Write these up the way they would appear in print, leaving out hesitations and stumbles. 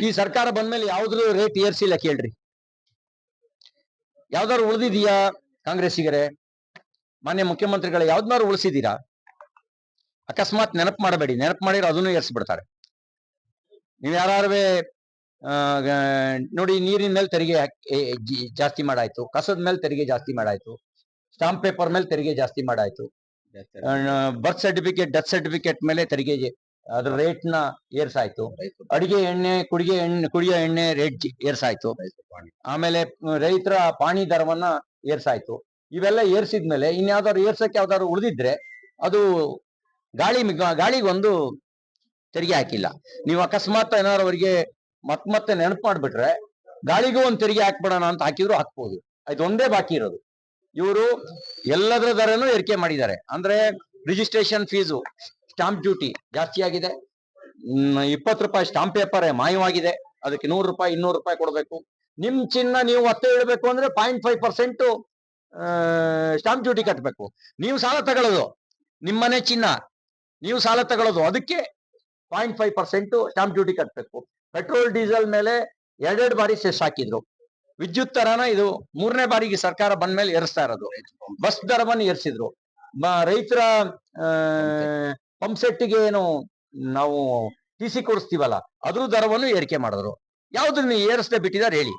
ಈ ಸರ್ಕಾರ ಬಂದ್ಮೇಲೆ ಯಾವ್ದು ರೇಟ್ ಏರ್ಸಿಲ್ಲ ಕೇಳ್ರಿ. ಯಾವ್ದಾದ್ರು ಉಳಿದಿದೆಯಾ ಕಾಂಗ್ರೆಸ್ಸಿಗರೇ? ಮಾನ್ಯ ಮುಖ್ಯಮಂತ್ರಿಗಳ ಯಾವ್ದಾದ್ರು ಉಳಿಸಿದೀರಾ? ಅಕಸ್ಮಾತ್ ನೆನಪು ಮಾಡಬೇಡಿ, ನೆನಪು ಮಾಡಿದ್ರೆ ಅದನ್ನು ಏರ್ಸ್ಬಿಡ್ತಾರೆ. ನೀವು ಯಾರೇ ನೋಡಿ, ನೀರಿನ ಮೇಲೆ ತೆರಿಗೆ ಜಾಸ್ತಿ ಮಾಡಾಯ್ತು, ಕಸದ ಮೇಲೆ ತೆರಿಗೆ ಜಾಸ್ತಿ ಮಾಡಾಯ್ತು, ಸ್ಟಾಂಪ್ ಪೇಪರ್ ಮೇಲೆ ತೆರಿಗೆ ಜಾಸ್ತಿ ಮಾಡಾಯ್ತು, ಬರ್ತ್ ಸರ್ಟಿಫಿಕೇಟ್, ಡೆತ್ ಸರ್ಟಿಫಿಕೇಟ್ ಮೇಲೆ ತೆರಿಗೆ ಅದ್ರ ರೇಟ್ ನ ಏರ್ಸಾಯ್ತು, ಅಡಿಗೆ ಎಣ್ಣೆ ಕುಡಿಯೋ ಎಣ್ಣೆ ರೇಟ್ ಏರ್ಸಾಯ್ತು, ಆಮೇಲೆ ರೈತರ ಪಾಣಿ ದರವನ್ನ ಏರ್ಸಾಯ್ತು. ಇವೆಲ್ಲ ಏರ್ಸಿದ್ಮೇಲೆ ಇನ್ಯಾವ್ದಾದ್ರು ಏರ್ಸಕ್ಕೆ ಯಾವ್ದಾದ್ರು ಉಳಿದಿದ್ರೆ ಅದು ಗಾಳಿಗೊಂದು ತೆರಿಗೆ ಹಾಕಿಲ್ಲ. ನೀವು ಅಕಸ್ಮಾತ್ ಏನಾದ್ರು ಅವರಿಗೆ ಮತ್ತೆ ನೆನಪು ಮಾಡ್ಬಿಟ್ರೆ ಗಾಳಿಗೂ ಒಂದು ತೆರಿಗೆ ಹಾಕ್ಬಿಡೋಣ ಅಂತ ಹಾಕಿದ್ರು ಹಾಕ್ಬೋದು. ಅದೊಂದೇ ಬಾಕಿ ಇರೋದು. ಇವರು ಎಲ್ಲದರ ದರನು ಏರಿಕೆ ಮಾಡಿದ್ದಾರೆ. ಅಂದ್ರೆ ರಿಜಿಸ್ಟ್ರೇಷನ್ ಫೀಸು, ಸ್ಟಾಂಪ್ ಡ್ಯೂಟಿ ಜಾಸ್ತಿ ಆಗಿದೆ. 20 ರೂಪಾಯಿ ಸ್ಟಾಂಪ್ ಪೇಪರ್ ಮಾಯವಾಗಿದೆ. ಅದಕ್ಕೆ 100 ರೂಪಾಯಿ 200 ರೂಪಾಯಿ ಕೊಡಬೇಕು. ನಿಮ್ ಚಿನ್ನ ನೀವು ಒತ್ತೆ ಇಡಬೇಕು ಅಂದ್ರೆ 0.5% ಸ್ಟಾಂಪ್ ಡ್ಯೂಟಿ ಕಟ್ಟಬೇಕು. ನೀವು ಸಾಲ ತಗೊಳ್ಳೋದು, ನಿಮ್ಮನೆ ಚಿನ್ನ ನೀವು ಸಾಲ ತಗೊಳ್ಳೋದು, ಅದಕ್ಕೆ 0.5% ಸ್ಟಾಂಪ್ ಡ್ಯೂಟಿ ಕಟ್ಟಬೇಕು. ಪೆಟ್ರೋಲ್ ಡೀಸೆಲ್ ಮೇಲೆ 2 ಬಾರಿ ಸೆಸ್ ಹಾಕಿದ್ರು. ವಿದ್ಯುತ್ ದರನ ಇದು 3ನೇ ಬಾರಿಗೆ ಸರ್ಕಾರ ಬಂದ ಮೇಲೆ ಏರಿಸ್ತಾ ಇರೋದು. ಬಸ್ ದರವನ್ನು ಏರಿಸಿದ್ರು. ರೈತರ ಪಂಪ್ ಸೆಟ್ಗೆ ಏನು ನಾವು ಟಿಸಿ ಕೊಡಿಸ್ತೀವಲ್ಲ ಅದ್ರ ದರವನ್ನು ಏರಿಕೆ ಮಾಡಿದ್ರು. ಯಾವ್ದನ್ನ ಏರಿಸದೆ ಬಿಟ್ಟಿದ್ದಾರೆ ಹೇಳಿ?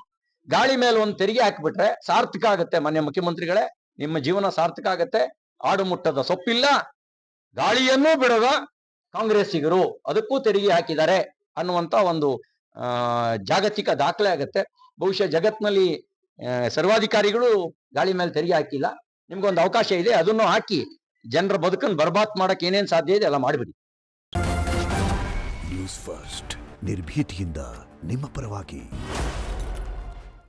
ಗಾಳಿ ಮೇಲೆ ಒಂದು ತೆರಿಗೆ ಹಾಕ್ಬಿಟ್ರೆ ಸಾರ್ಥಕ ಆಗುತ್ತೆ. ಮಾನ್ಯ ಮುಖ್ಯಮಂತ್ರಿಗಳೇ, ನಿಮ್ಮ ಜೀವನ ಸಾರ್ಥಕ ಆಗತ್ತೆ. ಆಡು ಮುಟ್ಟದ ಸೊಪ್ಪಿಲ್ಲ, ಗಾಳಿಯನ್ನೂ ಬಿಡದ ಕಾಂಗ್ರೆಸ್ಸಿಗರು ಅದಕ್ಕೂ ತೆರಿಗೆ ಹಾಕಿದ್ದಾರೆ ಅನ್ನುವಂತ ಒಂದು ಜಾಗತಿಕ ದಾಖಲೆ ಆಗತ್ತೆ. ಬಹುಶಃ ಜಗತ್ನಲ್ಲಿ ಸರ್ವಾಧಿಕಾರಿಗಳು ಗಾಳಿ ಮೇಲೆ ತೆರಿಗೆ ಹಾಕಿಲ್ಲ. ನಿಮ್ಗೊಂದು ಅವಕಾಶ ಇದೆ, ಅದನ್ನು ಹಾಕಿ ಜನರ ಬದುಕನ್ನು ಬರ್ಬಾದ್ ಮಾಡಕ್ ಏನೇನ್ ಸಾಧ್ಯ ಇದೆ ಎಲ್ಲ ಮಾಡಿಬಿಡಿ. ನ್ಯೂಸ್ ಫಸ್ಟ್, ನಿರ್ಭೀತಿಯಿಂದ ನಿಮ್ಮ ಪರವಾಗಿ.